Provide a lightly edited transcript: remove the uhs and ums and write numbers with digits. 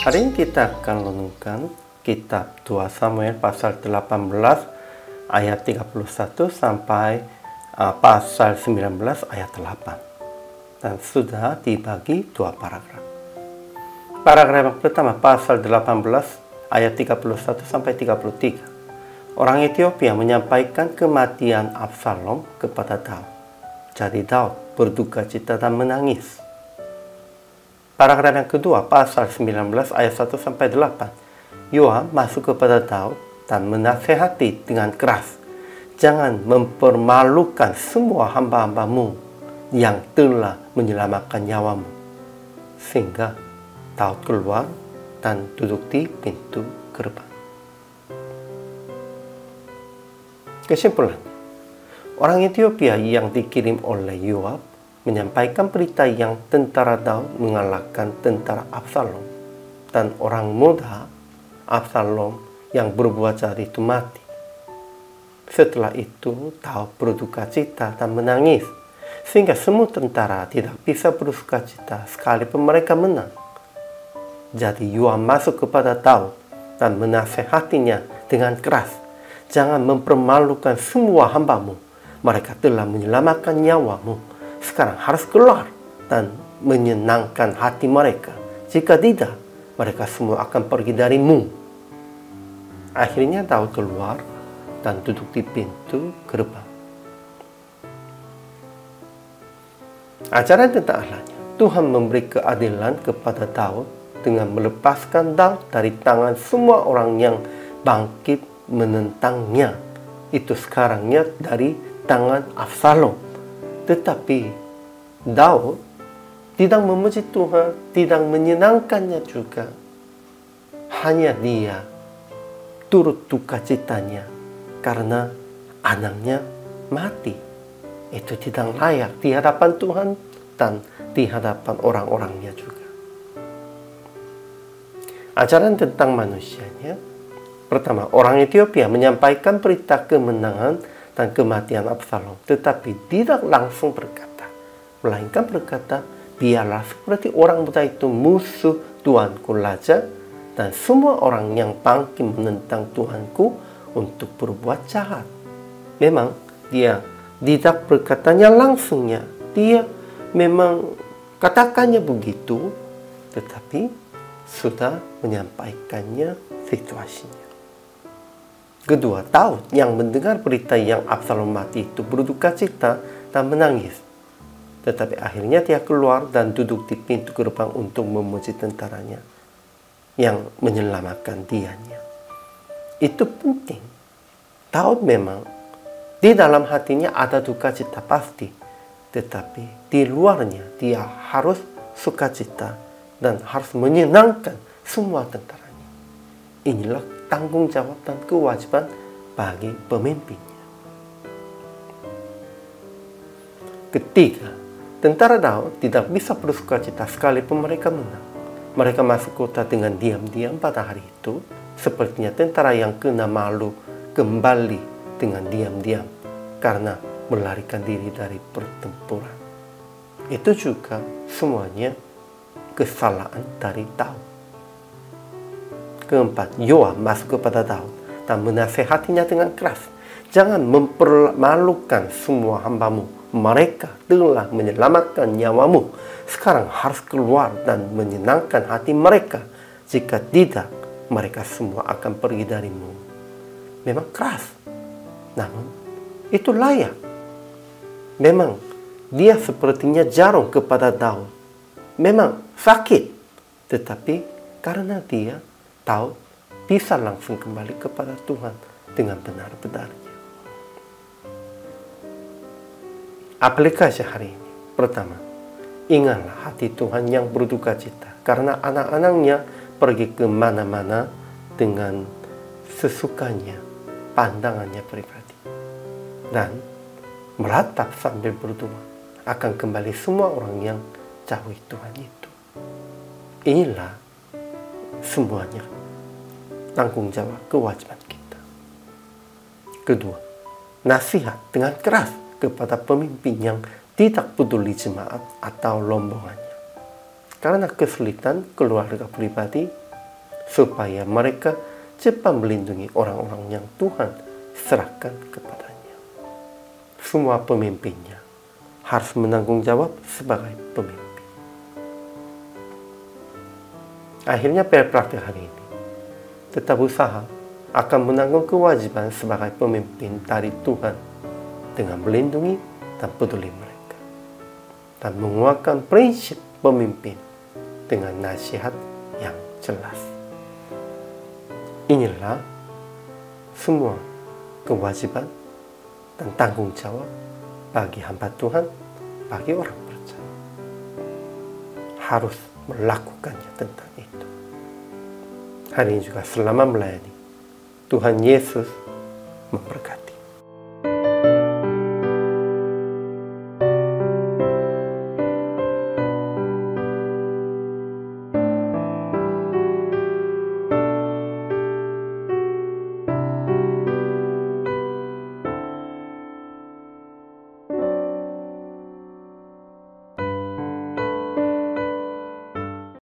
Hari ini kita akan renungkan kitab 2 Samuel pasal 18 ayat 31 sampai pasal 19 ayat 8. Dan sudah dibagi dua paragraf. Paragraf yang pertama pasal 18 ayat 31 sampai 33. Orang Ethiopia menyampaikan kematian Absalom kepada Daud. Jadi Daud berduka cita dan menangis. Paragraf yang kedua, pasal 19 ayat 1 sampai 8. Yoab masuk kepada Daud dan menasehati dengan keras. Jangan mempermalukan semua hamba-hambamu yang telah menyelamatkan nyawamu. Sehingga Daud keluar dan duduk di pintu gerbang. Kesimpulan, orang Ethiopia yang dikirim oleh Yoab menyampaikan berita yang tentara Daud mengalahkan tentara Absalom, dan orang muda Absalom yang berbuat jahat itu mati. Setelah itu Daud berduka cita dan menangis, sehingga semua tentara tidak bisa berduka cita sekalipun mereka menang. Jadi Yoab masuk kepada Daud dan menasehatinya dengan keras. Jangan mempermalukan semua hambamu, mereka telah menyelamatkan nyawamu. Sekarang harus keluar dan menyenangkan hati mereka. Jika tidak, mereka semua akan pergi darimu. Akhirnya Daud keluar dan duduk di pintu gerbang. Ajaran tentang Allahnya, Tuhan memberi keadilan kepada Daud dengan melepaskan Daud dari tangan semua orang yang bangkit menentangnya. Itu sekarangnya dari tangan Absalom. Tetapi Daud tidak memuji Tuhan, tidak menyenangkannya juga. Hanya dia turut duka citanya karena anaknya mati. Itu tidak layak di hadapan Tuhan dan di hadapan orang-orangnya juga. Ajaran tentang manusianya. Pertama, orang Ethiopia menyampaikan berita kemenangan dan kematian Absalom, tetapi tidak langsung berkata, melainkan berkata, biarlah seperti orang muda itu musuh Tuanku Raja, dan semua orang yang bangkit menentang Tuanku untuk berbuat jahat. Memang dia tidak berkatanya langsungnya, dia memang katakannya begitu, tetapi sudah menyampaikannya situasinya. Kedua, Daud yang mendengar berita yang Absalom mati itu berduka cita dan menangis. Tetapi akhirnya dia keluar dan duduk di pintu gerbang untuk memuji tentaranya yang menyelamatkan dianya. Itu penting. Daud memang di dalam hatinya ada duka cita pasti. Tetapi di luarnya dia harus sukacita dan harus menyenangkan semua tentaranya. Inilah tanggung jawab dan kewajiban bagi pemimpinnya. Ketiga, tentara Daud tidak bisa bersuka cita sekalipun mereka menang. Mereka masuk kota dengan diam-diam pada hari itu, sepertinya tentara yang kena malu kembali dengan diam-diam karena melarikan diri dari pertempuran. Itu juga semuanya kesalahan dari Daud. Keempat, Yoab masuk kepada Daud dan menasehatinya dengan keras. Jangan mempermalukan semua hambamu. Mereka telah menyelamatkan nyawamu. Sekarang harus keluar dan menyenangkan hati mereka. Jika tidak, mereka semua akan pergi darimu. Memang keras, namun itu layak. Memang dia sepertinya jarum kepada Daud. Memang sakit, tetapi karena dia Daud bisa langsung kembali kepada Tuhan dengan benar-benarnya. Aplikasi hari ini. Pertama, ingatlah hati Tuhan yang berduka cita karena anak-anaknya pergi ke mana-mana dengan sesukanya, pandangannya pribadi. Dan meratap sambil berdoa akan kembali semua orang yang jauhi Tuhan itu. Inilah semuanya tanggung jawab kewajiban kita. Kedua, nasihat dengan keras kepada pemimpin yang tidak peduli jemaat atau rombongannya. Karena kesulitan keluarga pribadi supaya mereka cepat melindungi orang-orang yang Tuhan serahkan kepadanya. Semua pemimpinnya harus menanggung jawab sebagai pemimpin. Akhirnya praktik hari ini tetap usaha akan menanggung kewajiban sebagai pemimpin dari Tuhan dengan melindungi dan peduli mereka dan menguatkan prinsip pemimpin dengan nasihat yang jelas. Inilah semua kewajiban dan tanggung jawab bagi hamba Tuhan, bagi orang percaya. Harus melakukannya tentang itu. Hari ini juga selama melayani, Tuhan Yesus memberkati.